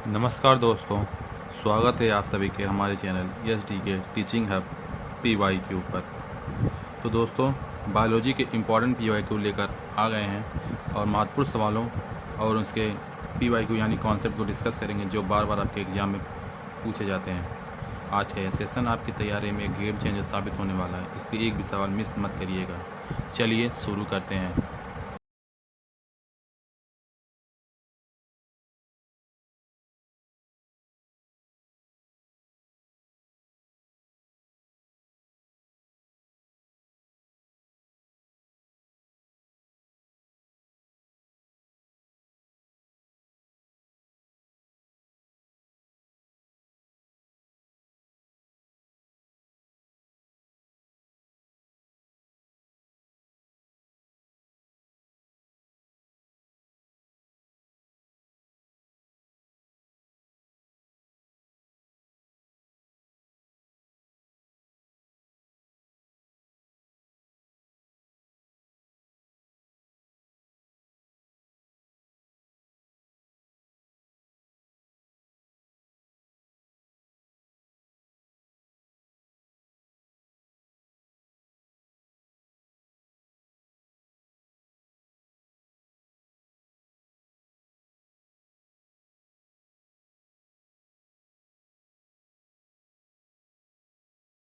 नमस्कार दोस्तों, स्वागत है आप सभी के हमारे चैनल एस के टीचिंग हब PYQ पर। तो दोस्तों, बायोलॉजी के इम्पॉर्टेंट PYQ लेकर आ गए हैं और महत्वपूर्ण सवालों और उसके PYQ यानी कॉन्सेप्ट को डिस्कस करेंगे जो बार बार आपके एग्ज़ाम में पूछे जाते हैं। आज का यह सेशन आपकी तैयारी में गेम चेंजर साबित होने वाला है, इसलिए एक भी सवाल मिस मत करिएगा। चलिए शुरू करते हैं।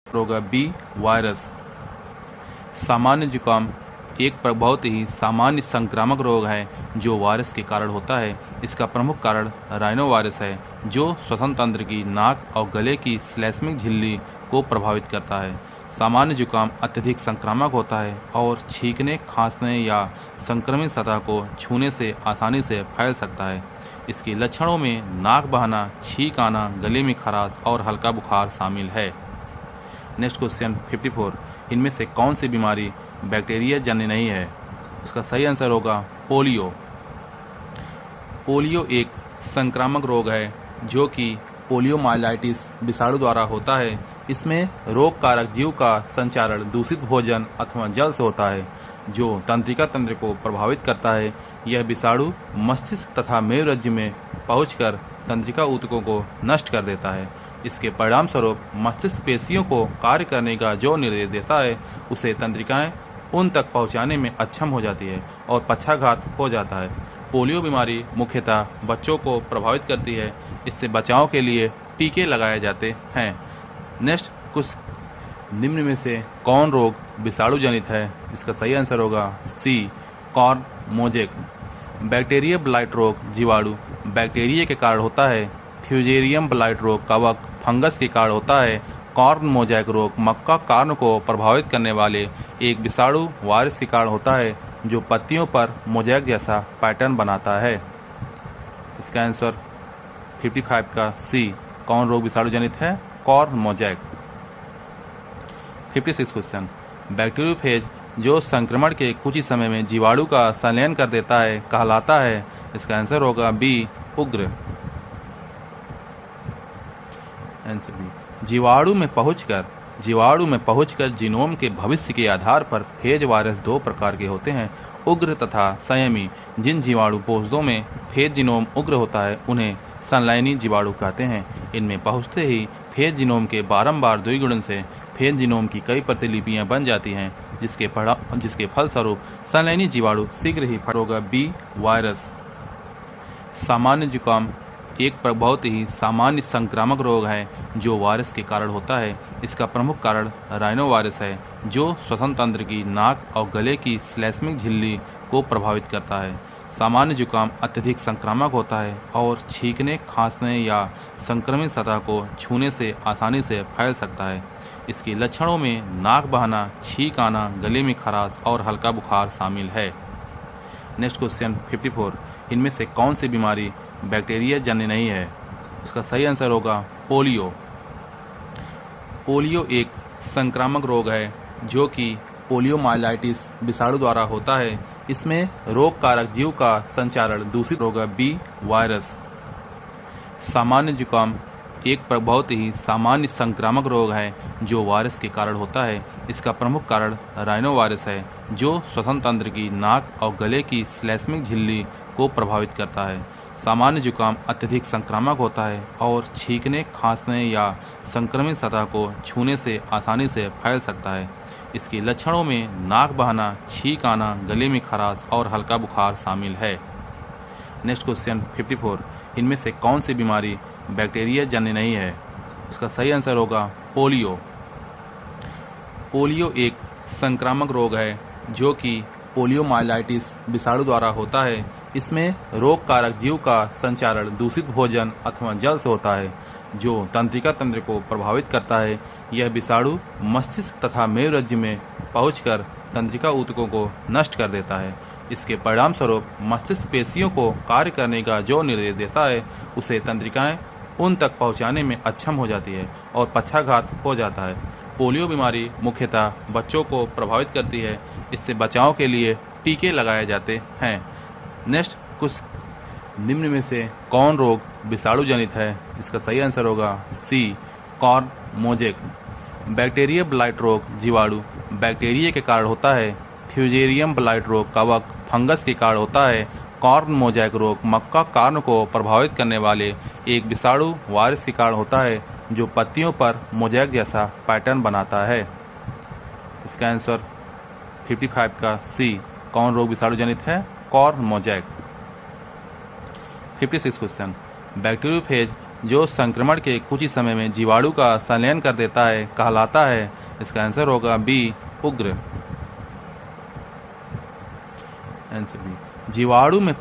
होगा बी, वायरस। सामान्य जुकाम एक बहुत ही सामान्य संक्रामक रोग है जो वायरस के कारण होता है। इसका प्रमुख कारण राइनो वायरस है जो श्वसन तंत्र की नाक और गले की श्लेष्मिक झिल्ली को प्रभावित करता है। सामान्य जुकाम अत्यधिक संक्रामक होता है और छींकने, खांसने या संक्रमित सतह को छूने से आसानी से फैल सकता है। इसके लक्षणों में नाक बहना, छींक आना, गले में खराश और हल्का बुखार शामिल है। नेक्स्ट क्वेश्चन 54, इनमें से कौन सी बीमारी बैक्टीरिया जन्य नहीं है? उसका सही आंसर होगा पोलियो। पोलियो एक संक्रामक रोग है जो कि पोलियोमाइलाइटिस विषाणु द्वारा होता है। इसमें रोग कारक जीव का संचारण दूषित भोजन अथवा जल से होता है जो तंत्रिका तंत्र को प्रभावित करता है। यह विषाणु मस्तिष्क तथा मेरुरज्जु में पहुंचकर तंत्रिका ऊतकों को नष्ट कर देता है। इसके परिणाम स्वरूप मस्तिष्क पेशियों को कार्य करने का जो निर्देश देता है उसे तंत्रिकाएं उन तक पहुंचाने में अक्षम हो जाती है और पक्षाघात हो जाता है। पोलियो बीमारी मुख्यतः बच्चों को प्रभावित करती है। इससे बचाव के लिए टीके लगाए जाते हैं। नेक्स्ट, कुछ निम्न में से कौन रोग विषाणु जनित है? इसका सही आंसर होगा सी, कॉर्न मोजेक। बैक्टीरिया ब्लाइट रोग जीवाणु बैक्टीरिया के कारण होता है। फ्यूजेरियम ब्लाइट रोग कवक फंगस के कारण होता है। कॉर्न मोजैक रोग मक्का कार्न को प्रभावित करने वाले एक विषाणु वायरस के कारण होता है जो पत्तियों पर मोजैक जैसा पैटर्न बनाता है। इसका आंसर 55 का सी, कौन रोग विषाणु जनित है? Corn mosaic. 56 क्वेश्चन, बैक्टीरियोफेज जो संक्रमण के कुछ ही समय में जीवाणु का संलयन कर देता है कहलाता है। इसका आंसर होगा बी, उग्र। आंसर बी, जीवाणु में पहुंचकर जीनोम के भविष्य के आधार पर फेज वायरस दो प्रकार के होते हैं, उग्र तथा संयमी। जिन जीवाणु पोषदों में फेज जीनोम उग्र होता है उन्हें संलयनी जीवाणु कहते हैं। इनमें पहुंचते ही फेज जीनोम के बारंबार द्विगुणन से फेज जीनोम की कई प्रतिलिपियां बन जाती हैं जिसके फलस्वरूप संलयनी जीवाणु शीघ्र ही होगा बी, वायरस। सामान्य जुकाम एक बहुत ही सामान्य संक्रामक रोग है जो वायरस के कारण होता है। इसका प्रमुख कारण राइनो वायरस है जो श्वसन तंत्र की नाक और गले की श्लेष्मिक झिल्ली को प्रभावित करता है। सामान्य जुकाम अत्यधिक संक्रामक होता है और छींकने, खांसने या संक्रमित सतह को छूने से आसानी से फैल सकता है। इसके लक्षणों में नाक बहना, छींक आना, गले में खराश और हल्का बुखार शामिल है। नेक्स्ट क्वेश्चन 54, इनमें से कौन सी बीमारी बैक्टीरिया जन्य नहीं है? उसका सही आंसर होगा पोलियो। पोलियो एक संक्रामक रोग है जो कि पोलियोमाइलाइटिस विषाणु द्वारा होता है। इसमें रोग कारक जीव का संचारण दूषित होगा बी, वायरस। सामान्य जुकाम एक बहुत ही सामान्य संक्रामक रोग है जो वायरस के कारण होता है। इसका प्रमुख कारण राइनो वायरस है जो श्वसन तंत्र की नाक और गले की श्लेष्मिक झिल्ली को प्रभावित करता है। सामान्य जुकाम अत्यधिक संक्रामक होता है और छींकने, खांसने या संक्रमित सतह को छूने से आसानी से फैल सकता है। इसके लक्षणों में नाक बहना, छींक आना, गले में खराश और हल्का बुखार शामिल है। नेक्स्ट क्वेश्चन 54, इनमें से कौन सी बीमारी बैक्टीरिया जन्य नहीं है? इसका सही आंसर होगा पोलियो। पोलियो एक संक्रामक रोग है जो कि पोलियोमाइलाइटिस विषाणु द्वारा होता है। इसमें रोग कारक जीव का संचारण दूषित भोजन अथवा जल से होता है जो तंत्रिका तंत्र को प्रभावित करता है। यह विषाणु मस्तिष्क तथा मेरुरज्जु में पहुंचकर तंत्रिका ऊतकों को नष्ट कर देता है। इसके परिणाम स्वरूप मस्तिष्क पेशियों को कार्य करने का जो निर्देश देता है उसे तंत्रिकाएं उन तक पहुंचाने में अक्षम हो जाती है और पक्षाघात हो जाता है। पोलियो बीमारी मुख्यतः बच्चों को प्रभावित करती है। इससे बचाव के लिए टीके लगाए जाते हैं। नेक्स्ट, कुछ निम्न में से कौन रोग विषाणु जनित है? इसका सही आंसर होगा सी, कॉर्न मोजेक। बैक्टीरिया ब्लाइट रोग जीवाणु बैक्टीरिया के कारण होता है। फ्यूजेरियम ब्लाइट रोग कवक फंगस के कारण होता है। कॉर्न मोजैक रोग मक्का कॉर्न को प्रभावित करने वाले एक विषाणु वायरस के कारण होता है जो पत्तियों पर मोजैक जैसा पैटर्न बनाता है। इसका आंसर 55 का सी, कौन रोग विषाणु जनित है? Corn mosaic. 56 क्वेश्चन, बैक्टीरियोफेज जो संक्रमण के कुछ ही समय में जीवाणु का संलयन कर देता है कहलाता है। इसका आंसर होगा बी, उग्र। आंसर बी, जीवाणु में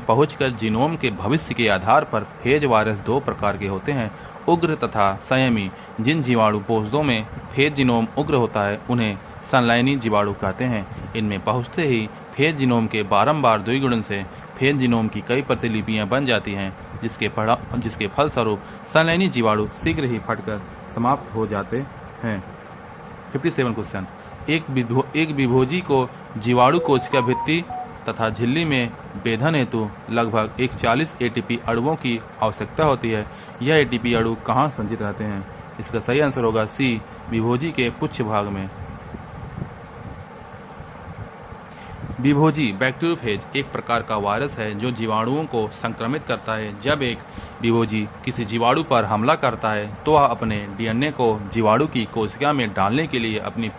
पहुंचकर जीनोम के भविष्य के आधार पर फेज वायरस दो प्रकार के होते हैं, उग्र तथा संयमी। जिन जीवाणु पोषदों में फेज जीनोम उग्र होता है उन्हें संलयनी जीवाणु कहते हैं। इनमें पहुंचते ही फेज जीनोम के बारंबार द्विगुणन से फेज जीनोम की कई प्रतिलिपियां बन जाती हैं जिसके फलस्वरूप संलयनी जीवाणु शीघ्र ही फटकर समाप्त हो जाते हैं। 57 क्वेश्चन, एक विभोजी को जीवाणु कोशिका भित्ति तथा झिल्ली में बेधन हेतु लगभग 140 एटीपी अणुओं की आवश्यकता होती है। यह एटीपी अणु कहाँ संचित रहते हैं? इसका सही आंसर होगा सी, विभोजी के पुच्छ भाग में। विभोजी बैक्टीरियोफेज एक प्रकार का वायरस है जो जीवाणुओं को संक्रमित करता है। जब एक विभोजी किसी जीवाणु पर हमला करता है तो वह अपने डीएनए को जीवाणु की कोशिका में डालने के लिए अपनी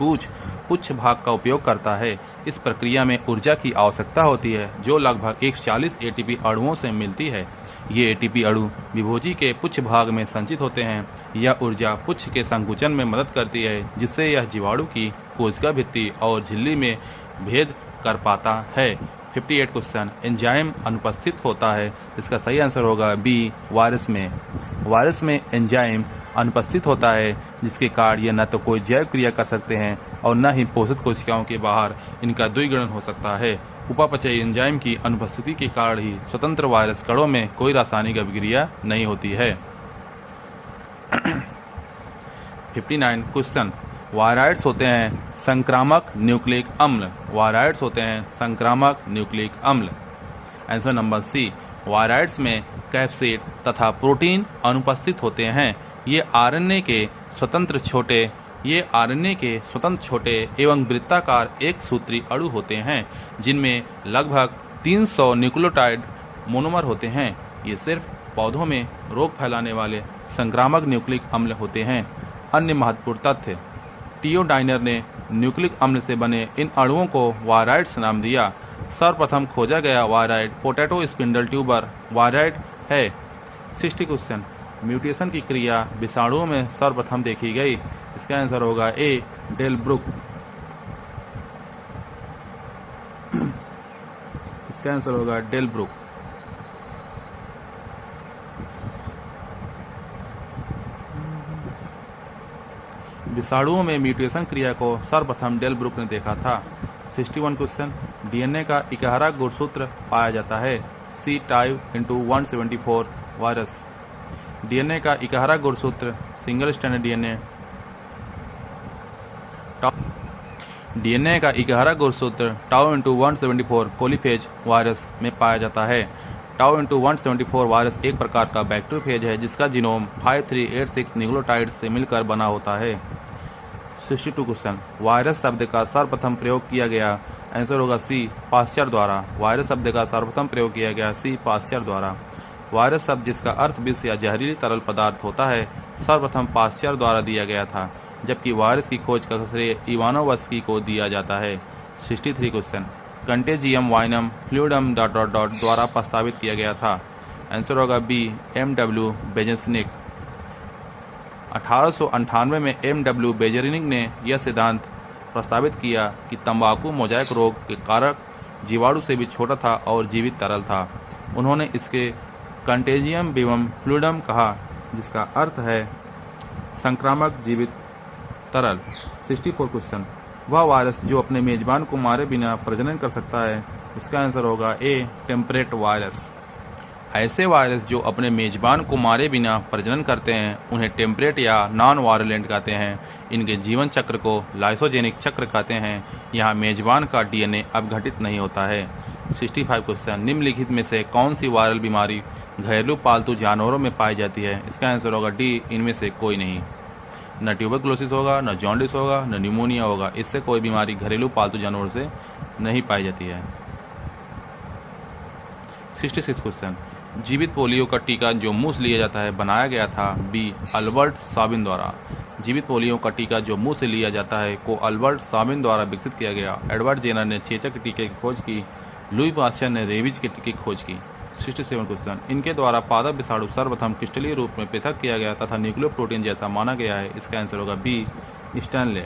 पुच्छ भाग का उपयोग करता है। इस प्रक्रिया में ऊर्जा की आवश्यकता होती है जो लगभग 140 एटीपी अणुओं से मिलती है। ये एटीपी अणु विभोजी के पुच्छ भाग में संचित होते हैं। यह ऊर्जा पुच्छ के संकुचन में मदद करती है जिससे यह जीवाणु की कोशिका भित्ति और झिल्ली में भेद कर पाता है। 58 क्वेश्चन, एंजाइम अनुपस्थित होता है। इसका सही आंसर होगा बी, वायरस में एंजाइम अनुपस्थित होता है जिसके कारण यह न तो कोई जैव क्रिया कर सकते हैं और न ही पोषित कोशिकाओं के बाहर इनका द्विगुणन हो सकता है। उपापचयी एंजाइम की अनुपस्थिति के कारण ही स्वतंत्र वायरस कणों में कोई रासायनिक अभिक्रिया नहीं होती है। 59 क्वेश्चन, वायराइड्स होते हैं संक्रामक न्यूक्लिक अम्ल। आंसर नंबर सी, वायराइड्स में कैप्सिड तथा प्रोटीन अनुपस्थित होते हैं। ये आरएनए के स्वतंत्र छोटे एवं वृत्ताकार एक सूत्री अणु होते हैं जिनमें लगभग 300 न्यूक्लियोटाइड मोनोमर होते हैं। ये सिर्फ पौधों में रोग फैलाने वाले संक्रामक न्यूक्लिक अम्ल होते हैं। अन्य महत्वपूर्ण तथ्य, टियोडाइनर ने न्यूक्लिक अम्ल से बने इन अणुओं को वायराइड्स नाम दिया। सर्वप्रथम खोजा गया wired potato spindle tuber wired है। 60 क्वेश्चन, म्यूटेशन की क्रिया विषाणुओं में सर्वप्रथम देखी गई। इसका आंसर होगा ए, डेलब्रुक। इसका आंसर होगा डेलब्रुक। विषाणुओं में म्यूटेशन क्रिया को सर्वप्रथम डेलब्रुक ने देखा था। 61 क्वेश्चन, डीएनए का 11 गुणसूत्र पाया जाता है। सी, टाइप इंटू 174 वायरस। डीएनए का 11 गुणसूत्र सिंगल स्ट्रैंडेड डीएनए का 11 गुणसूत्र टाउ इंटू 174 कोलीफेज वायरस में पाया जाता है। टाउ इंटू 174 वायरस एक प्रकार का बैक्टीरियोफेज है जिसका जीनोम 5386 न्यूक्लियोटाइड से मिलकर बना होता है। 62 क्वेश्चन, वायरस शब्द का सर्वप्रथम प्रयोग किया गया आंसर होगा सी, पाश्चर द्वारा। वायरस शब्द का सर्वप्रथम प्रयोग किया गया सी, पाश्चर द्वारा। वायरस शब्द जिसका अर्थ विष या जहरीली तरल पदार्थ होता है सर्वप्रथम पाश्चर द्वारा दिया गया था, जबकि वायरस की खोज का श्रेय इवानोवस्की को दिया जाता है। 63 क्वेश्चन, कंटेजियम वाइनम फ्लूइडम ... द्वारा प्रस्तावित किया गया था। आंसर होगा बी, M.W. बेजेनिक। 1898 में M.W. बेजेनिक ने यह सिद्धांत प्रस्तावित किया कि तंबाकू मोजाइक रोग के कारक जीवाणु से भी छोटा था और जीवित तरल था। उन्होंने इसके कंटेजियम एवं फ्लूइडम कहा, जिसका अर्थ है संक्रामक जीवित तरल। 64 क्वेश्चन, वह वायरस जो अपने मेजबान को मारे बिना प्रजनन कर सकता है, इसका आंसर होगा ए, टेम्परेट वायरस। ऐसे वायरस जो अपने मेजबान को मारे बिना प्रजनन करते हैं उन्हें टेम्परेट या नॉन वायलेंट कहते हैं। इनके जीवन चक्र को लाइसोजेनिक चक्र कहते हैं। यहाँ मेजबान का डीएनए अपघटित नहीं होता है। 65 क्वेश्चन, निम्नलिखित में से कौन सी वायरल बीमारी घरेलू पालतू जानवरों में पाई जाती है? इसका आंसर होगा डी, इनमें से कोई नहीं। न ट्यूबरकुलोसिस होगा, न जॉन्डिस होगा, न न्यूमोनिया होगा। इससे कोई बीमारी घरेलू पालतू जानवरों से नहीं पाई जाती है। 66 क्वेश्चन, जीवित पोलियो का टीका जो मुंह से लिया जाता है बनाया गया था बी, अल्बर्ट साबिन द्वारा। जीवित पोलियो का टीका जो मुंह से लिया जाता है को अल्बर्ट साबिन द्वारा विकसित किया गया। एडवर्ड जेनर ने चेचक के टीके की खोज की। लुई पास्चर ने रेबीज के टीके की खोज की। 67 क्वेश्चन, इनके द्वारा पादप विषाणु सर्वप्रथम क्रिस्टलीय रूप में पृथक किया गया तथा न्यूक्लियो प्रोटीन जैसा माना गया है। इसका आंसर होगा बी, स्टैनले।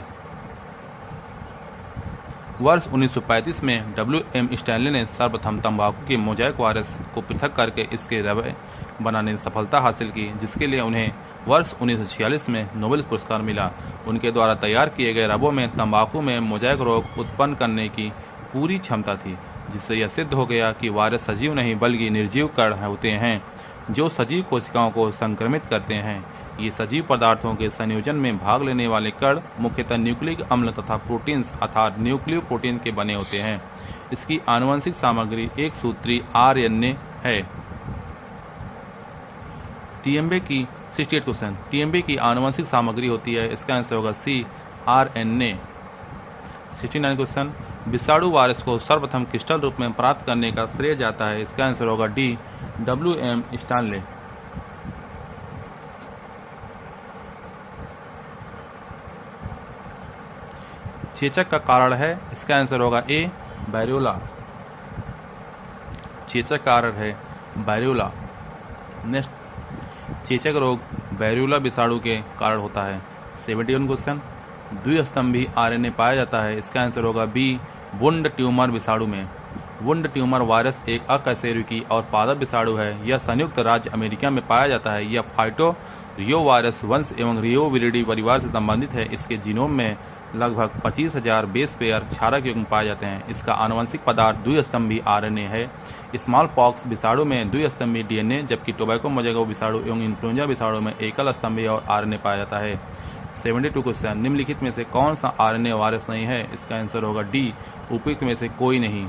वर्ष 1935 में WM स्टैनले ने सर्वप्रथम तंबाकू के मोजाइक वायरस को पृथक करके इसके रवे बनाने में सफलता हासिल की, जिसके लिए उन्हें वर्ष 1946 में नोबेल पुरस्कार मिला। उनके द्वारा तैयार किए गए रबों में तंबाकू में मोजाइक रोग उत्पन्न करने की पूरी क्षमता थी, जिससे यह सिद्ध हो गया कि वायरस सजीव नहीं बल्कि निर्जीव कण होते हैं जो सजीव कोशिकाओं को संक्रमित करते हैं। ये सजीव पदार्थों के संयोजन में भाग लेने वाले कण मुख्यतः न्यूक्लिक अम्ल तथा प्रोटीन्स अर्थात न्यूक्लियो प्रोटीन के बने होते हैं। इसकी आनुवंशिक सामग्री एक सूत्री RNA है। टीएमबी की 68 क्वेश्चन, टीएमबी की आनुवंशिक सामग्री होती है। इसका आंसर होगा सी, RNA। 69 क्वेश्चन, विषाणु वायरस को सर्वप्रथम क्रिस्टल रूप में प्राप्त करने का श्रेय जाता है। इसका आंसर होगा डी, WM स्टैनले। चेचक का कारण है। इसका आंसर होगा ए, वायरोला। चेचक कारण है वायरोला। नेक्स्ट, चेचक रोग वायरोला विषाणु के कारण होता है। 71 क्वेश्चन, द्विस्तंभी RNA पाया जाता है। इसका आंसर होगा बी, वुंड ट्यूमर विषाणु में। वुंड ट्यूमर वायरस एक अकशेरुकी और पादप विषाणु है। यह संयुक्त राज्य अमेरिका में पाया जाता है। यह फाइटो रियो वायरस वंश एवं रियोविरिडी परिवार से संबंधित है। इसके जीनोम में लगभग 25,000 बेस पेयर क्षारक युग्म पाए जाते हैं। इसका आनुवंशिक पदार्थ द्विस्तंभी RNA है। स्मॉल पॉक्स विषाणु में द्विस्तंभी DNA, जबकि टोबैको मोजाइक विषाणु एवं इन्फ्लुएंजा विषाणु में एकल स्तंभी और RNA पाया जाता है। 72 क्वेश्चन, निम्नलिखित में से कौन सा RNA वायरस नहीं है? इसका आंसर होगा डी, उपयुक्त में से कोई नहीं।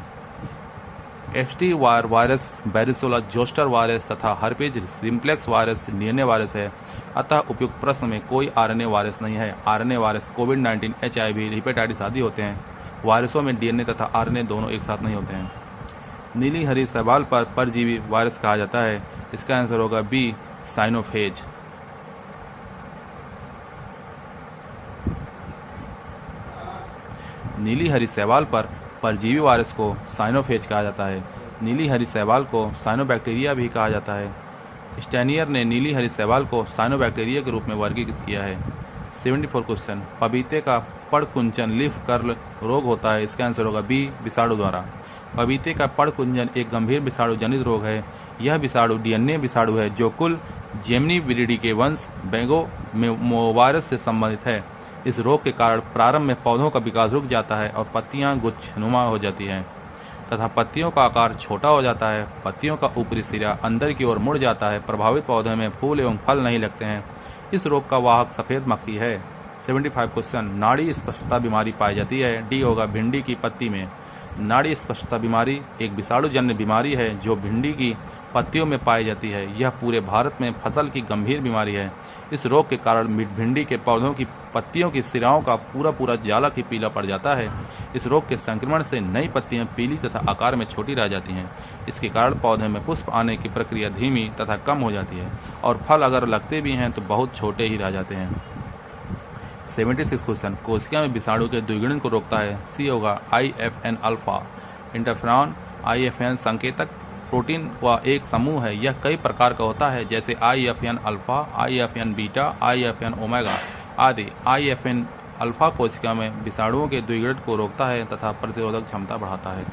एफटी वायरस, बैरिसोला जोस्टर वायरस तथा हर्पेज सिम्प्लेक्स वायरस DNA वायरस है। अतः उपयुक्त प्रश्न में कोई RNA वायरस नहीं है। RNA वायरस कोविड-19, HIV, हेपेटाइटिस आदि होते हैं। वायरसों में DNA तथा RNA दोनों एक साथ नहीं होते हैं। नीली हरी शैवाल पर परजीवी वायरस कहा जाता है। इसका आंसर होगा बी, साइनोफेज। नीली हरी शैवाल पर परजीवी वायरस को साइनोफेज कहा जाता है। नीली हरी शैवाल को साइनोबैक्टीरिया भी कहा जाता है। स्टैनियर ने नीली हरी शैवाल को साइनोबैक्टीरिया के रूप में वर्गीकृत किया है। 74 क्वेश्चन, पपीते का पड़कुंचन लीफ कर्ल रोग होता है। इसका आंसर होगा बी, विषाणु द्वारा। पपीते का पड़कुंचन एक गंभीर विषाणु जनित रोग है। यह विषाणु DNA विषाणु है जो कुल जेमनी विरिडी के वंश बेंगोमोवायरस से संबंधित है। इस रोग के कारण प्रारंभ में पौधों का विकास रुक जाता है और पत्तियां गुच्छनुमा हो जाती हैं तथा पत्तियों का आकार छोटा हो जाता है। पत्तियों का ऊपरी सिरा अंदर की ओर मुड़ जाता है। प्रभावित पौधे में फूल एवं फल नहीं लगते हैं। इस रोग का वाहक सफेद मक्खी है। 75 क्वेश्चन, नाड़ी स्पष्टता बीमारी पाई जाती है। डी होगा, भिंडी की पत्ती में। नाड़ी स्पष्टता बीमारी एक विषाणुजन्य बीमारी है जो भिंडी की पत्तियों में पाई जाती है। यह पूरे भारत में फसल की गंभीर बीमारी है। इस रोग के कारण भिंडी के पौधों की पत्तियों की सिराओं का पूरा जाला ही पीला पड़ जाता है। इस रोग के संक्रमण से नई पत्तियां पीली तथा आकार में छोटी रह जाती हैं। इसके कारण पौधे में पुष्प आने की प्रक्रिया धीमी तथा कम हो जाती है और फल अगर लगते भी हैं तो बहुत छोटे ही रह जाते हैं। 76 क्वेश्चन, कोशिका में विषाणु के द्विगुणन को रोकता है। सी होगा IFN अल्फा। इंटरफेरॉन IFN संकेतक प्रोटीन का एक समूह है। यह कई प्रकार का होता है, जैसे IFN alpha, IFN beta, IFN omega आदि। IFN अल्फा कोशिका में विषाणुओं के द्विगुणन को रोकता है तथा प्रतिरोधक क्षमता बढ़ाता है।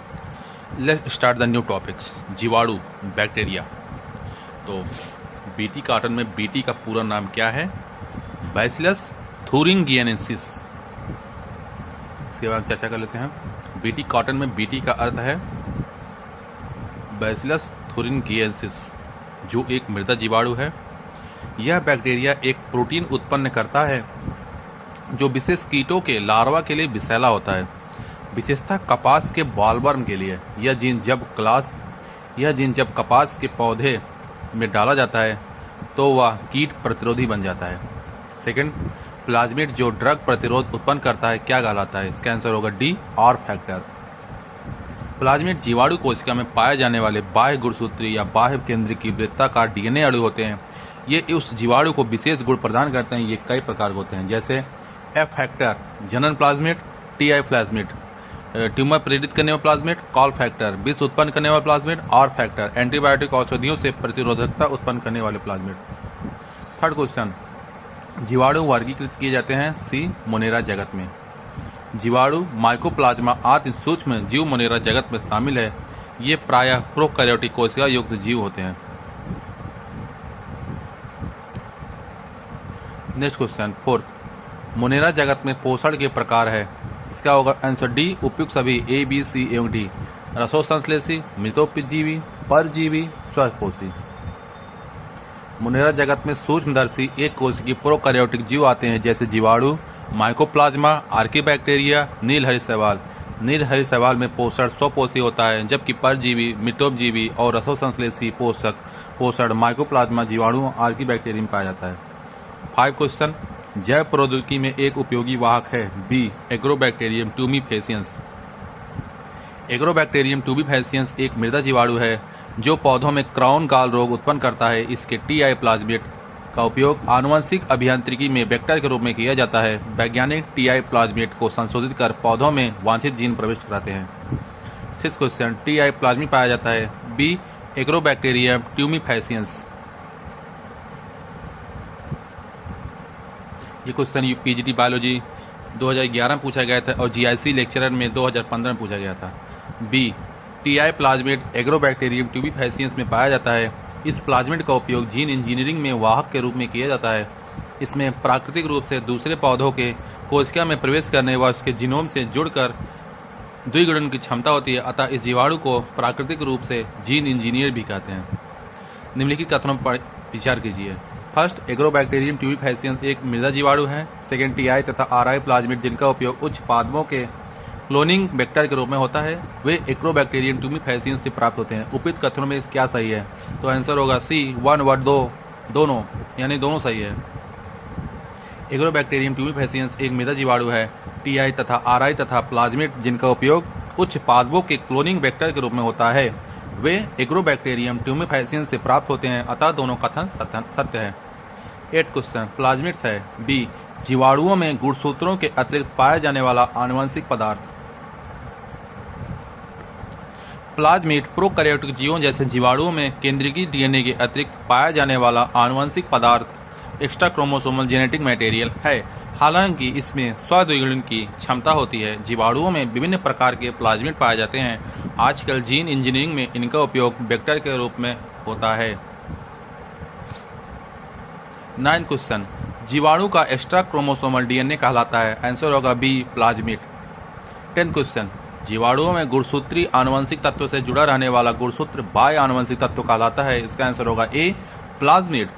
Let's start the new topics. जीवाणु, बैक्टीरिया। तो बीटी कॉटन में बीटी का पूरा नाम क्या है? बैसिलस थुरिंगिएनेसिस। इसके बारे में चर्चा कर लेते हैं। बीटी कॉटन में बीटी का अर्थ है बैसिलस थुरिंगिएनेसिस, जो एक मृदा जीवाणु है। यह बैक्टीरिया एक प्रोटीन उत्पन्न करता है जो विशेष कीटों के लार्वा के लिए विषैला होता है, विशेषतः कपास के बॉलवर्म के लिए। यह जीन जब कपास के पौधे में डाला जाता है तो वह कीट प्रतिरोधी बन जाता है। सेकंड, प्लाज्मिड जो ड्रग प्रतिरोध उत्पन्न करता है, क्या कहलाता है? इसका आंसर होगा डी, आर फैक्टर। प्लाज्मिड जीवाणु कोशिका में पाए जाने वाले बाह्य गुणसूत्री या बाह्य केंद्र की वृत्ताकार DNA अणु होते हैं। ये उस जीवाणु को विशेष गुण प्रदान करते हैं। ये कई प्रकार के होते हैं, जैसे एफ फैक्टर जनन प्लाज्मिड, TI प्लाज्मिड ट्यूमर प्रेरित करने वाला प्लाज्मिड, कॉल फैक्टर विष उत्पन्न करने वाला प्लाज्मिड, आर फैक्टर एंटीबायोटिक औषधियों से प्रतिरोधकता उत्पन्न करने वाले प्लाज्मिड। थर्ड क्वेश्चन, जीवाणु वर्गीकृत किए जाते हैं। सी, मोनेरा जगत में। जीवाणु माइकोप्लाज्मा आदि सूक्ष्म जीव मोनेरा जगत में शामिल है। ये प्रायः प्रोकैरियोटिक कोशिका युक्त जीव होते हैं। नेक्स्ट क्वेश्चन, फोर्थ, मोनेरा जगत में पोषण के प्रकार है। इसका होगा आंसर डी, उपयुक्त सभी A, B, C एवं D। रसोसंश्लेषी, मृतोपजीवी, परजीवी, स्वपोषी। मोनेरा जगत में सूक्ष्मदर्शी एक कोशिकीय प्रोकैरियोटिक जीव आते हैं, जैसे जीवाणु, माइकोप्लाज्मा, आर्कीबैक्टीरिया, नीलहरी शैवाल। नीलहरी शैवाल में पोषण स्वपोषी होता है, जबकि परजीवी, मृतोपजीवी और रसोसंश्लेषी पोषण माइकोप्लाज्मा, जीवाणु, आर्कीबैक्टीरिया में पाया जाता है। 5 क्वेश्चन, जैव प्रौद्योगिकी में एक उपयोगी वाहक है। B, Agrobacterium tumefaciens. Agrobacterium tumefaciens एक मृदा जीवाणु है जो पौधों में क्राउन गाल रोग उत्पन्न करता है। इसके TI प्लाज्मिड का उपयोग आनुवंशिक अभियांत्रिकी में वेक्टर के रूप में किया जाता है। वैज्ञानिक TI प्लाज्मिड को संशोधित कर पौधों में वांछित जीन प्रविष्ट कराते हैं। 6 क्वेश्चन, TI प्लाज्मिड पाया जाता है। B, Agrobacterium tumefaciens. ये क्वेश्चन PGT बायोलॉजी 2011 में पूछा गया था और GIC लेक्चरर में 2015 में पूछा गया था। B, TI plasmid agrobacterium tumefaciens में पाया जाता है। इस प्लाज्मिड का उपयोग जीन इंजीनियरिंग में वाहक के रूप में किया जाता है। इसमें प्राकृतिक रूप से दूसरे पौधों के कोशिका में प्रवेश करने व उसके जीनोम से जुड़कर द्विगुणन की क्षमता होती है। अतः इस जीवाणु को प्राकृतिक रूप से जीन इंजीनियर भी कहते हैं। निम्नलिखित कथनों पर विचार कीजिए। फर्स्ट, एग्रोबैक्टीरियम ट्यूमीफेसियंस एक मृदा जीवाणु है। सेकेंड, TI तथा RI प्लाज्मिड जिनका उपयोग उच्च पादपों के क्लोनिंग वेक्टर के रूप में होता है, वे एग्रोबैक्टीरियम ट्यूमीफेसियंस से प्राप्त होते हैं। उपयुक्त कथनों में क्या सही है? तो आंसर होगा सी, 1 व 2 दोनों, यानी दोनों सही है। एग्रोबैक्टीरियम ट्यूमीफेसियंस एक मृदा जीवाणु है। TI तथा RI तथा प्लाज्मिड जिनका उपयोग उच्च पादपों के क्लोनिंग वेक्टर के रूप में होता है, वे एग्रोबैक्टीरियम ट्यूमीफेसियंस से प्राप्त होते हैं। अतः दोनों कथन सत्य है। 8 क्वेश्चन, प्लाज्मिड्स है। बी, जीवाणुओं में गुणसूत्रों के अतिरिक्त पाया जाने वाला आनुवंशिक पदार्थ। प्लाज्मिड प्रोकैरियोटिक जीवों जैसे जीवाणुओं में केंद्रीय DNA के अतिरिक्त पाया जाने वाला आनुवंशिक पदार्थ एक्स्ट्रा क्रोमोसोमल जेनेटिक मटेरियल है। हालांकि इसमें स्व-द्विगुणन की क्षमता होती है। जीवाणुओं में विभिन्न प्रकार के प्लाज्मिड पाए जाते हैं। आजकल जीन इंजीनियरिंग में इनका उपयोग वेक्टर के रूप में होता है। 9 क्वेश्चन, जीवाणु का एक्स्ट्रा क्रोमोसोमल DNA कहलाता है। आंसर होगा बी, प्लाज्मिड। 10 क्वेश्चन, जीवाणुओं में गुणसूत्री आनुवंशिक तत्व से जुड़ा रहने वाला गुणसूत्र बाह्य आनुवंशिक तत्व कहलाता है। इसका आंसर होगा ए, प्लाज्मिड।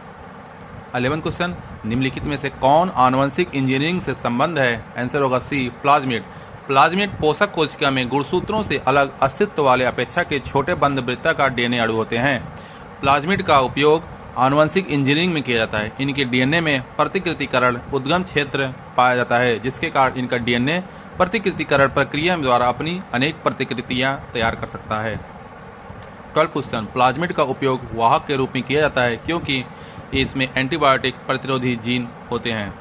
11 क्वेश्चन, निम्नलिखित में से कौन आनुवंशिक इंजीनियरिंग से संबंध है? आंसर होगा सी, प्लाज्मिड। प्लाज्मिड पोषक कोशिका में गुणसूत्रों से अलग अस्तित्व वाले अपेक्षा के छोटे बंद वृत्ताकार DNA अणु होते हैं। प्लाज्मिड का उपयोग आनुवंशिक इंजीनियरिंग में किया जाता है। इनके डीएनए में प्रतिकृतिकरण उद्गम क्षेत्र पाया जाता है, जिसके कारण इनका डीएनए प्रतिकृतिकरण प्रक्रिया द्वारा अपनी अनेक प्रतिकृतियां तैयार कर सकता है। 12 क्वेश्चन, प्लाज्मिड का उपयोग वाहक के रूप में किया जाता है क्योंकि इसमें एंटीबायोटिक प्रतिरोधी जीन होते हैं।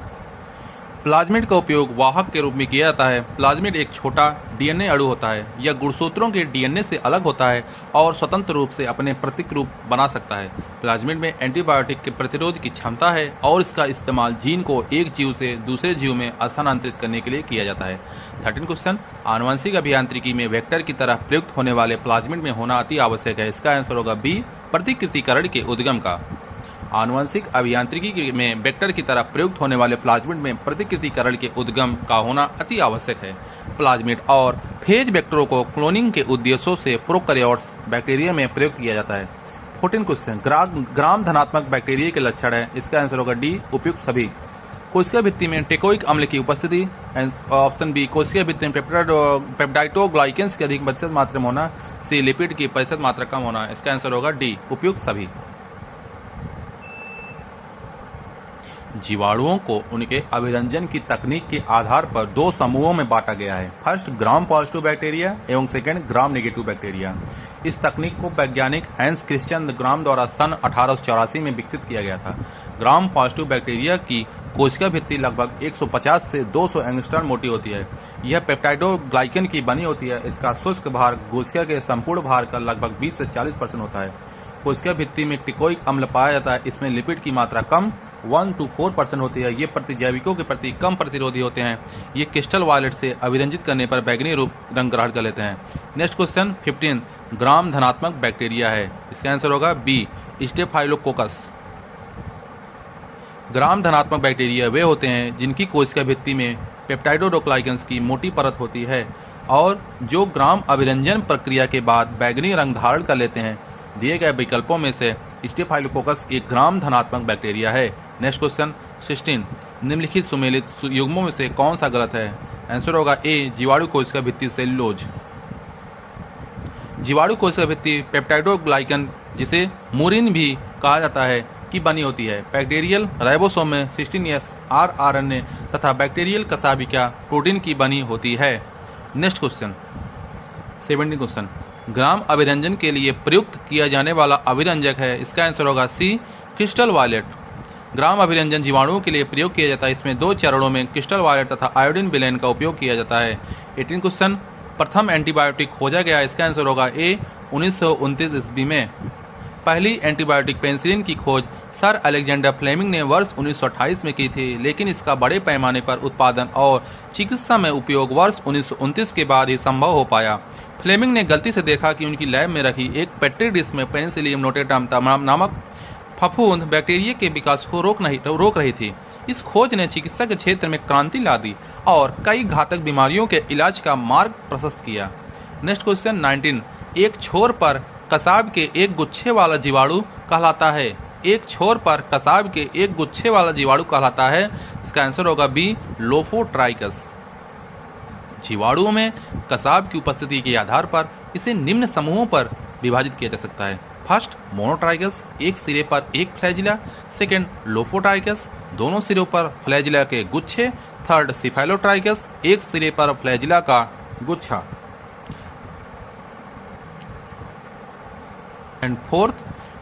प्लाज्मिड का उपयोग वाहक के रूप में किया जाता है। प्लाज्मिड एक छोटा डीएनए अणु होता है। यह गुणसूत्रों के डीएनए से अलग होता है और स्वतंत्र रूप से अपने प्रतिरूप बना सकता है। प्लाज्मिड में एंटीबायोटिक के प्रतिरोध की क्षमता है और इसका इस्तेमाल जीन को एक जीव से दूसरे जीव में स्थानांतरित करने के लिए किया जाता है। 13 क्वेश्चन, आनुवंशिक अभियांत्रिकी में वेक्टर की तरह प्रयुक्त होने वाले प्लाज्मिड में होना अति आवश्यक है। इसका आंसर होगा बी, प्रतिकृतिकरण के उद्गम का। आनुवंशिक अभियांत्रिकी में वेक्टर की तरह प्रयुक्त होने वाले प्लाज्मिड में प्रतिकृतिकरण के उद्गम का होना अति आवश्यक है। प्लाज्मिड और फेज वेक्टरों को क्लोनिंग के उद्देश्यों से प्रोकैरियोट्स बैक्टीरिया में प्रयुक्त किया जाता है। 14 क्वेश्चन, ग्राम धनात्मक बैक्टीरिया के लक्षण है। इसका आंसर होगा डी, उपयुक्त सभी। कोशिका भित्ति में टेकोइक अम्ल की उपस्थिति। ऑप्शन बी, कोशिका भित्ति में पेप्टाइडोग्लाइकेंस की अधिक प्रतिशत मात्रा में होना। सी, लिपिड की प्रतिशत मात्रा कम होना। इसका आंसर होगा डी, उपयुक्त सभी। जीवाणुओं को उनके अभिरंजन की तकनीक के आधार पर दो समूहों में बांटा गया है। फर्स्ट, ग्राम पॉजिटिव बैक्टीरिया एवं सेकंड, ग्राम नेगेटिव बैक्टीरिया। इस तकनीक को वैज्ञानिक हैंस क्रिश्चियन ग्राम द्वारा सन 1884 में विकसित किया गया था। ग्राम पॉजिटिव बैक्टीरिया की कोशिका भित्ति लगभग 150 से 200 एंगस्ट्रॉन मोटी होती है। यह पेप्टाइडोग्लाइकन की बनी होती है। इसका शुष्क भार कोशिका के संपूर्ण भार का लगभग 20 से 40% होता है। कोशिका भित्ति में टिकोइक अम्ल पाया जाता है। इसमें लिपिड की मात्रा कम 1 to 4% होती है। ये प्रतिजैविकों के प्रति कम प्रतिरोधी होते हैं। ये क्रिस्टल वायलेट से अभिरंजित करने पर बैंगनी रंग ग्रहण कर लेते हैं। नेक्स्ट क्वेश्चन 15, ग्राम धनात्मक बैक्टीरिया है। इसका आंसर होगा बी, स्टेफाइलोकोकस। ग्राम धनात्मक बैक्टीरिया वे होते हैं जिनकी कोशिका भित्ति में पेप्टाइडोग्लाइकेंस की मोटी परत होती है और जो ग्राम अभिरंजन प्रक्रिया के बाद बैंगनी रंग धारण कर लेते हैं। दिए गए विकल्पों में से स्टेफाइलोकोकस एक ग्राम धनात्मक बैक्टीरिया है। नेक्स्ट क्वेश्चन 16, निम्नलिखित सुमेलित युग्मों में से कौन सा गलत है। आंसर होगा ए, जीवाणु कोशिका भित्ति सेलुलोज। जीवाणु कोशिका भित्ति पेप्टाइडोग्लाइकन, जिसे मूरिन भी कहा जाता है, की बनी होती है। बैक्टीरियल राइबोसोम में 16S rRNA तथा बैक्टीरियल कसाबिका प्रोटीन की बनी होती है। नेक्स्ट क्वेश्चन 17 क्वेश्चन, ग्राम अभिरंजन के लिए प्रयुक्त किया जाने वाला अभिरंजक है। इसका आंसर होगा सी, क्रिस्टल वायलेट। ग्राम अभिरंजन जीवाणुओं के लिए प्रयोग किया जाता है। इसमें 2 चरणों में क्रिस्टल वायलेट तथा आयोडीन विलयन का उपयोग किया जाता है। 18 क्वेश्चन, प्रथम एंटीबायोटिक खोजा गया। इसका आंसर होगा ए, 1929 ईस्वी में। पहली एंटीबायोटिक पेनिसिलिन की खोज सर अलेक्जेंडर फ्लेमिंग ने वर्ष 1928 में की थी, लेकिन इसका बड़े पैमाने पर उत्पादन और चिकित्सा में उपयोग वर्ष 1929 के बाद ही संभव हो पाया। फ्लेमिंग ने गलती से देखा कि उनकी लैब में रखी एक पेट्री डिश में पेनिसिलियम नोटेटम नामक फफूंद बैक्टीरिया के विकास को रोक रही थी। इस खोज ने चिकित्सा के क्षेत्र में क्रांति ला दी और कई घातक बीमारियों के इलाज का मार्ग प्रशस्त किया। नेक्स्ट क्वेश्चन 19, एक छोर पर कसाब के एक गुच्छे वाला जीवाणु कहलाता है। एक छोर पर कसाब के एक गुच्छे वाला जीवाणु कहलाता है। इसका आंसर होगा बी, लोफोट्राइकस। जीवाणुओं में कसाब की उपस्थिति के आधार पर इसे निम्न समूहों पर विभाजित किया जा सकता है। फर्स्ट, मोनोट्राइकस, एक सिरे पर एक फ्लैजिला। सेकेंड, लोफोट्राइकस, दोनों सिरों पर फ्लैजिला के गुच्छे। थर्ड, सिफेलोट्राइकस, एक सिरे पर फ्लैजिला का गुच्छा। एंड फोर्थ,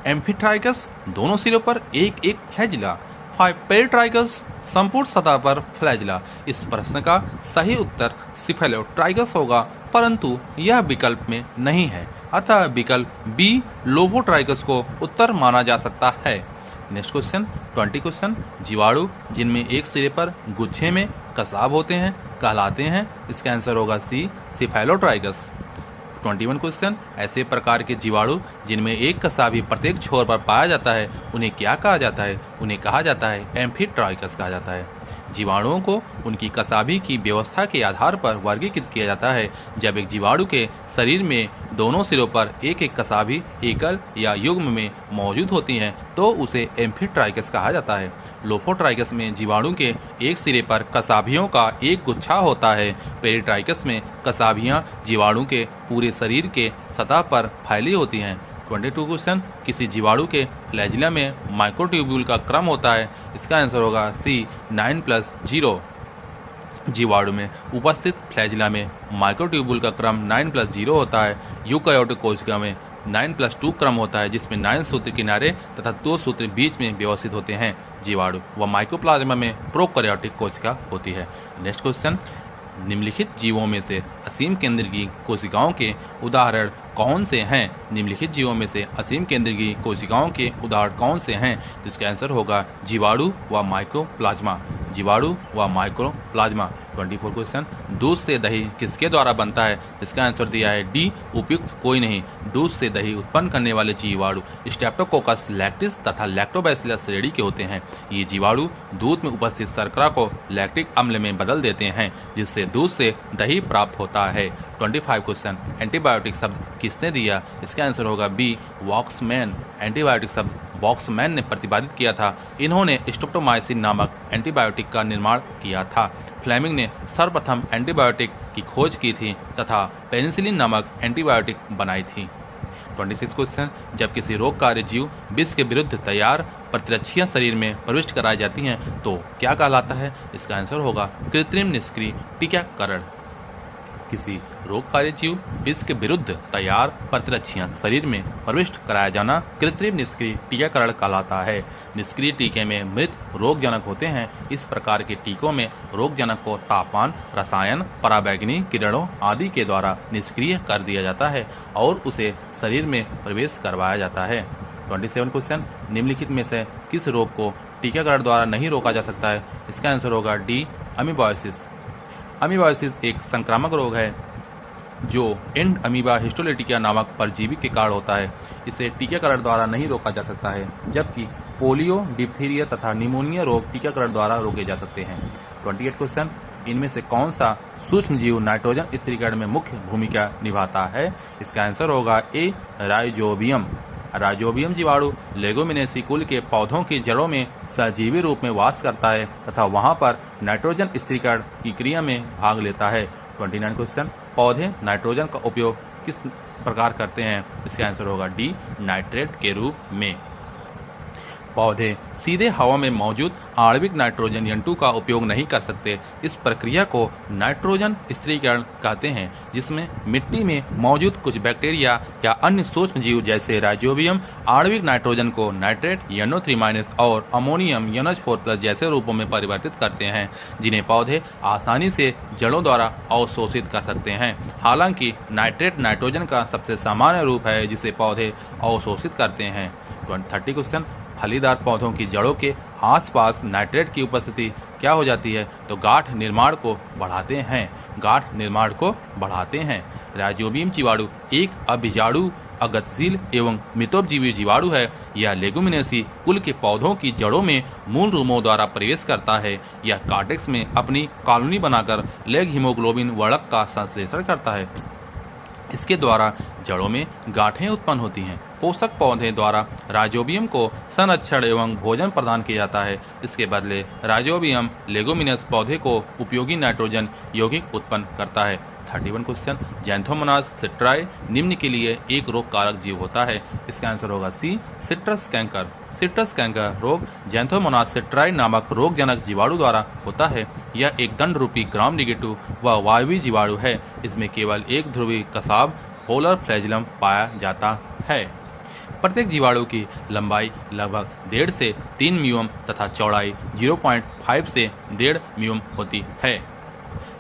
एम्फीट्राइकस, दोनों सिरों पर एक एक फ्लैजिला। 5, पेरिट्राइकस, संपूर्ण सतह पर फ्लैजिला। इस प्रश्न का सही उत्तर सिफेलोट्राइकस होगा, परंतु यह विकल्प में नहीं है, अतः विकल्प बी, लोफोट्राइकस को उत्तर माना जा सकता है। नेक्स्ट क्वेश्चन 20 क्वेश्चन, जीवाणु जिनमें एक सिरे पर गुच्छे में कसाब होते हैं कहलाते हैं। इसका आंसर होगा सी, सिफेलोट्राइकस। 21 क्वेश्चन, ऐसे प्रकार के जीवाणु जिनमें एक कसाबी प्रत्येक छोर पर पाया जाता है उन्हें क्या कहा जाता है। उन्हें कहा जाता है एम्फीट्राइकस कहा जाता है। जीवाणुओं को उनकी कसाबी की व्यवस्था के आधार पर वर्गीकृत किया जाता है। जब एक जीवाणु के शरीर में दोनों सिरों पर एक एक कसाबी एकल या युग्म में मौजूद होती हैं तो उसे एम्फीट्राइकस कहा जाता है। लोफोट्राइकस में जीवाणु के एक सिरे पर कसाबियों का एक गुच्छा होता है। पेरिट्राइकस में कसाबियां जीवाणु के पूरे शरीर के सतह पर फैली होती हैं। 22 क्वेश्चन, किसी जीवाणु के फ्लैजिला में माइक्रोट्यूब्यूल का क्रम होता है। इसका आंसर होगा सी 9+0। जीवाणु में उपस्थित फ्लैजिला में माइक्रोट्यूब्यूल का क्रम 9+0 होता है। यूकार्योटिक कोशिका में 9+2 क्रम होता है, जिसमें 9 सूत्र किनारे तथा 2 सूत्र बीच में व्यवस्थित होते हैं। जीवाणु व माइक्रोप्लाज्मा में प्रोकैरियोटिक कोशिका होती है। नेक्स्ट क्वेश्चन, निम्नलिखित जीवों में से असीम केंद्र की कोशिकाओं के उदाहरण कौन से हैं? निम्नलिखित जीवों में से असीम केंद्र की कोशिकाओं के उदाहरण कौन से हैं? जिसका आंसर होगा जीवाणु व माइक्रोप्लाज्मा। जीवाणु व माइक्रोप्लाज्मा। 24 क्वेश्चन, दूध से दही किसके द्वारा बनता है? इसका आंसर दिया है डी, उपयुक्त कोई नहीं। दूध से दही उत्पन्न करने वाले जीवाणु स्ट्रेप्टोकोकस लैक्टिस तथा लैक्टोबैसिलस श्रेणी के होते हैं। ये जीवाणु दूध में उपस्थित शर्करा को लैक्टिक अम्ल में बदल देते हैं, जिससे दूध से दही प्राप्त होता है। 25 क्वेश्चन, एंटीबायोटिक शब्द किसने दिया? इसका आंसर होगा बी, वॉक्समैन। एंटीबायोटिक शब्द वॉक्समैन ने प्रतिपादित किया था। इन्होंने स्ट्रेप्टोमाइसिन नामक एंटीबायोटिक का निर्माण किया था। फ्लेमिंग ने सर्वप्रथम एंटीबायोटिक की खोज की थी तथा पेनिसिलिन नामक एंटीबायोटिक बनाई थी। 26 क्वेश्चन, जब किसी रोगकारी जीव विष के विरुद्ध तैयार प्रतिरक्षियां शरीर में प्रविष्ट कराई जाती हैं तो क्या कहलाता है? इसका आंसर होगा कृत्रिम निष्क्रिय टीकाकरण। किसी रोगकारी जीव विष के विरुद्ध तैयार प्रतिरक्षियां शरीर में प्रविष्ट कराया जाना कृत्रिम निष्क्रिय टीकाकरण कहलाता है। निष्क्रिय टीके में मृत रोगजनक होते हैं। इस प्रकार के टीकों में रोगजनक को तापमान, रसायन, पराबैंगनी किरणों आदि के द्वारा निष्क्रिय कर दिया जाता है और उसे शरीर में प्रवेश करवाया जाता है। 27 क्वेश्चन, निम्नलिखित में से किस रोग को टीकाकरण द्वारा नहीं रोका जा सकता है? इसका आंसर होगा डी, अमीबायोसिस। अमीबायोसिस एक संक्रामक रोग है जो एंड अमीबा हिस्टोलिटिका नामक परजीवी के कारण होता है। इसे टीकाकरण द्वारा नहीं रोका जा सकता है, जबकि पोलियो, डिप्थीरिया तथा निमोनिया रोग टीकाकरण द्वारा रोके जा सकते हैं। 28 क्वेश्चन, इनमें से कौन सा सूक्ष्म जीव नाइट्रोजन स्थिरीकरण में मुख्य भूमिका निभाता है? इसका आंसर होगा ए, राइजोबियम। राइजोबियम जीवाणु लेगुमिनेसी कुल के पौधों की जड़ों में सजीवी रूप में वास करता है तथा वहां पर नाइट्रोजन स्थिरीकरण की क्रिया में भाग लेता है। 29 क्वेश्चन, पौधे नाइट्रोजन का उपयोग किस प्रकार करते हैं? इसका आंसर होगा डी, नाइट्रेट के रूप में। पौधे सीधे हवा में मौजूद आणविक नाइट्रोजन N2 का उपयोग नहीं कर सकते। इस प्रक्रिया को नाइट्रोजन स्थिरीकरण कहते हैं, जिसमें मिट्टी में मौजूद कुछ बैक्टीरिया या अन्य सूक्ष्म जीव जैसे राइजोबियम आणविक नाइट्रोजन को नाइट्रेट NO3- और अमोनियम NH4+ जैसे रूपों में परिवर्तित करते हैं, जिन्हें पौधे आसानी से जड़ों द्वारा अवशोषित कर सकते हैं। हालांकि नाइट्रेट नाइट्रोजन का सबसे सामान्य रूप है जिसे पौधे अवशोषित करते हैं। 30 क्वेश्चन, फलीदार पौधों की जड़ों के आसपास नाइट्रेट की उपस्थिति क्या हो जाती है? तो गांठ निर्माण को बढ़ाते हैं। गांठ निर्माण को बढ़ाते हैं। राइजोबियम जीवाणु एक अभिजाड़ू, अगतिशील एवं मितोपजीवी जीवाणु है। यह लेगुमिनेसी कुल के पौधों की जड़ों में मूल रूपों द्वारा प्रवेश करता है। यह कार्टेक्स में अपनी कॉलोनी बनाकर लेग हीमोग्लोबिन वर्णक का संश्लेषण करता है। इसके द्वारा जड़ों में गांठें उत्पन्न होती हैं। पोषक पौधे द्वारा राइजोबियम को संरक्षण एवं भोजन प्रदान किया जाता है। इसके बदले राइजोबियम लेगुमिनस पौधे को उपयोगी नाइट्रोजन यौगिक उत्पन्न करता है। 31 क्वेश्चन, जैंथोमोनास सिट्राई निम्न के लिए एक रोग कारक जीव होता है। इसका आंसर होगा सी, सिट्रस कैंकर। सिट्रस कैंकर रोग जैंथोमोनास सिट्राई नामक रोगजनक जीवाणु द्वारा होता है। यह एक दंड रूपी ग्राम नेगेटिव व वायवीय जीवाणु है। इसमें केवल एक ध्रुवी कसाब पोलर फ्लैजिलम पाया जाता है। प्रत्येक जीवाणु की लंबाई लगभग 1.5 से 3 म्यूम तथा चौड़ाई 0.5 से 1.5 म्यूम होती है।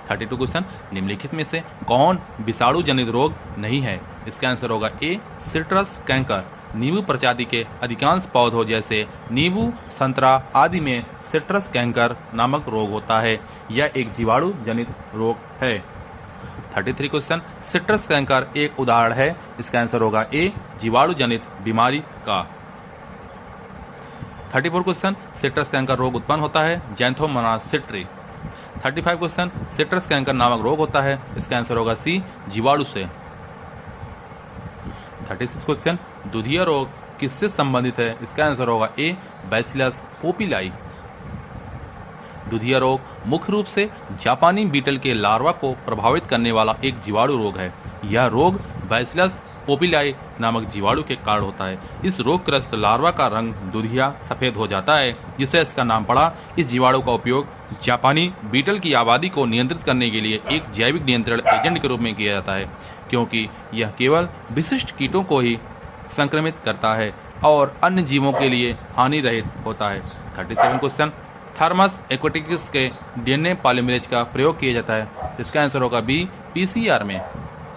32 क्वेश्चन, निम्नलिखित में से कौन विषाणु जनित रोग नहीं है? इसका आंसर होगा ए, सिट्रस कैंकर। नींबू प्रजाति के अधिकांश पौधों जैसे नींबू, संतरा आदि में सिट्रस कैंकर नामक रोग होता है। यह एक जीवाणु जनित रोग है। 33 क्वेश्चन, सिट्रस कैंकर एक उदाहरण है। इसका आंसर होगा ए, जीवाणु जनित बीमारी का। 34 क्वेश्चन, सिट्रस कैंकर रोग उत्पन्न होता है जैंथोमोनास सिट्री। 35 क्वेश्चन, सिट्रस कैंकर नामक रोग होता है। इसका आंसर होगा सी, जीवाणु से। 36 क्वेश्चन, दुधिया रोग किससे संबंधित है? इसका आंसर होगा ए, बैसिलस पोपिलाई। दुधिया रोग मुख्य रूप से जापानी बीटल के लार्वा को प्रभावित करने वाला एक जीवाणु रोग है। यह रोग बैसिलस पोपिलाई नामक जीवाणु के कारण होता है। इस रोगग्रस्त लार्वा का रंग दुधिया सफेद हो जाता है, जिससे इसका नाम पड़ा। इस जीवाणु का उपयोग जापानी बीटल की आबादी को नियंत्रित करने के लिए एक जैविक नियंत्रण एजेंट के रूप में किया जाता है, क्योंकि यह केवल विशिष्ट कीटों को ही संक्रमित करता है और अन्य जीवों के लिए हानि रहित होता है। 37 क्वेश्चन, थर्मस एक्वाटिकस के डीएनए पॉलीमरेज का प्रयोग किया जाता है। इसका आंसर होगा बी, पीसीआर में।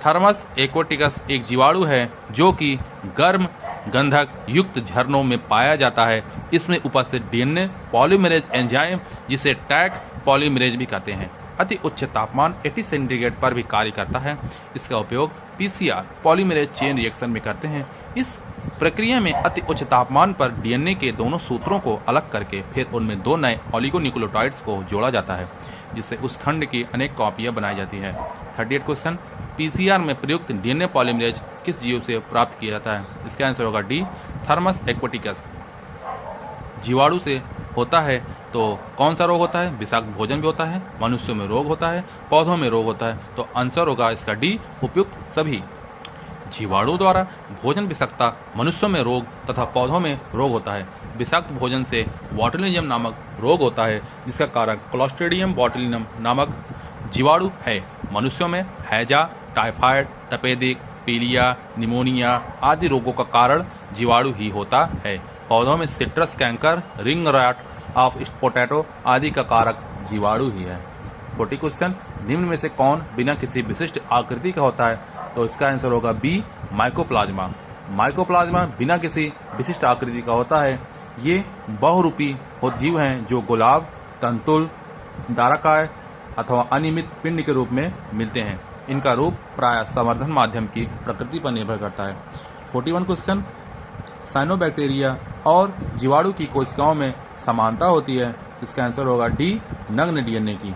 थर्मस एक्वाटिकस एक जीवाणु है जो कि गर्म गंधक युक्त झरनों में पाया जाता है। इसमें उपस्थित डीएनए पॉलीमरेज एंजाइम, जिसे टैग पॉलीमरेज भी कहते हैं, अति उच्च तापमान 80 सेंटीग्रेड पर भी कार्य करता है। इसका उपयोग पीसीआर पॉलीमरेज चेन रिएक्शन में करते हैं। इस प्रक्रिया में अति उच्च तापमान पर डीएनए के दोनों सूत्रों को अलग करके फिर उनमें 2 नए ऑलिगोन्यूक्लियोटाइड्स को जोड़ा जाता है, जिससे उस खंड की अनेक कॉपियां बनाई जाती है। 38 क्वेश्चन, पीसीआर में प्रयुक्त डीएनए पॉलीमरेज किस जीव से प्राप्त किया जाता है? इसका आंसर होगा डी, थर्मस एक्वाटिकस जीवाणु से होता है। तो कौन सा रोग होता है? विषाक्त भोजन भी होता है, मनुष्यों में रोग होता है, पौधों में रोग होता है। तो आंसर होगा इसका डी, उपयुक्त सभी। जीवाणु द्वारा भोजन विषाक्तता, मनुष्यों में रोग तथा पौधों में रोग होता है। विषाक्त भोजन से बॉटुलिज्म नामक रोग होता है, जिसका कारक क्लोस्ट्रीडियम बॉटुलिनम नामक जीवाणु है। मनुष्यों में हैजा, टाइफाइड, तपेदिक, पीलिया, निमोनिया आदि रोगों का कारण जीवाणु ही होता है। पौधों में citrus canker, ring rot of potato आदि का कारक जीवाणु ही है। 40 क्वेश्चन, निम्न में से कौन बिना किसी विशिष्ट आकृति का होता है? तो इसका आंसर होगा बी, माइकोप्लाज्मा। माइकोप्लाज्मा बिना किसी विशिष्ट आकृति का होता है। ये बहुरूपी जीव हैं जो गुलाब, तंतुल, दाराकाय अथवा अनियमित पिंड के रूप में मिलते हैं। इनका रूप प्राय संवर्धन माध्यम की प्रकृति पर निर्भर करता है। 41 क्वेश्चन, साइनोबैक्टीरिया और जीवाणु की कोशिकाओं में समानता होती है। इसका आंसर होगा डी, नग्न डीएनए की।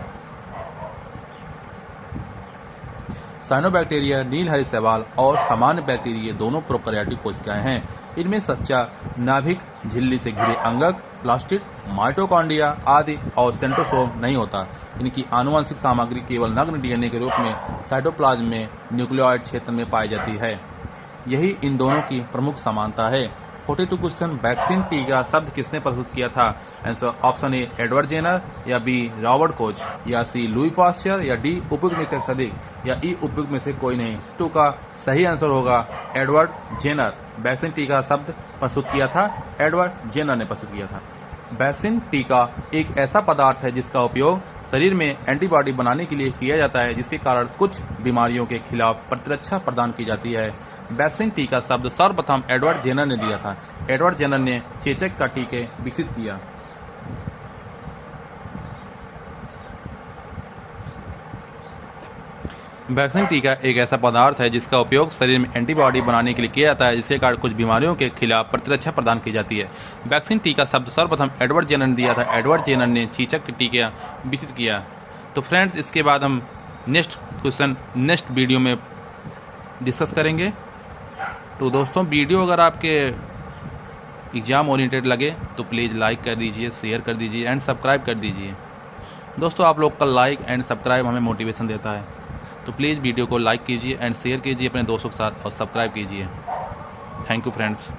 साइनोबैक्टीरिया नील हरी शैवाल और सामान्य बैक्टीरिया दोनों प्रोकैरियोटिक कोशिकाएं हैं। इनमें सच्चा नाभिक, झिल्ली से घिरे अंगक, प्लास्टिड, माइटोकॉन्ड्रिया आदि और सेंट्रोसोम नहीं होता। इनकी आनुवंशिक सामग्री केवल नग्न डीएनए के रूप में साइटोप्लाज्म में न्यूक्लियोइड क्षेत्र में पाई जाती है। यही इन दोनों की प्रमुख समानता है। 42 क्वेश्चन, वैक्सीन टीका शब्द किसने प्रस्तुत किया था? Answer option A, Edward Jenner, या बी, रॉबर्ट कोच, या सी, लुई पास्चर, या डी, उपयुक्त में से अधिक, या ई, उपयुक्त में से कोई नहीं। 2 का सही आंसर होगा एडवर्ड जेनर। वैक्सीन टीका शब्द प्रस्तुत किया था एडवर्ड जेनर ने प्रस्तुत किया था। वैक्सीन टीका एक ऐसा पदार्थ है जिसका उपयोग शरीर में एंटीबॉडी बनाने के लिए किया जाता है, जिसके कारण कुछ बीमारियों के खिलाफ प्रतिरक्षा प्रदान की जाती है। वैक्सीन टीका शब्द सर्वप्रथम एडवर्ड जेनर ने दिया था। एडवर्ड जेनर ने चेचक का टीके विकसित किया। वैक्सीन टीका एक ऐसा पदार्थ है जिसका उपयोग शरीर में एंटीबॉडी बनाने के लिए किया जाता है, जिसके कारण कुछ बीमारियों के खिलाफ प्रतिरक्षा प्रदान की जाती है। वैक्सीन टीका शब्द सर्वप्रथम एडवर्ड जेनर ने दिया था। एडवर्ड जेनर ने चेचक के टीके विकसित किया। तो फ्रेंड्स, इसके बाद हम नेक्स्ट क्वेश्चन नेक्स्ट वीडियो में डिस्कस करेंगे। तो दोस्तों, वीडियो अगर आपके एग्ज़ाम ओरिएंटेड लगे तो प्लीज़ लाइक कर दीजिए, शेयर कर दीजिए एंड सब्सक्राइब कर दीजिए। दोस्तों, आप लोग का लाइक एंड सब्सक्राइब हमें मोटिवेशन देता है। तो प्लीज़ वीडियो को लाइक कीजिए एंड शेयर कीजिए अपने दोस्तों के साथ और सब्सक्राइब कीजिए। Thank you friends.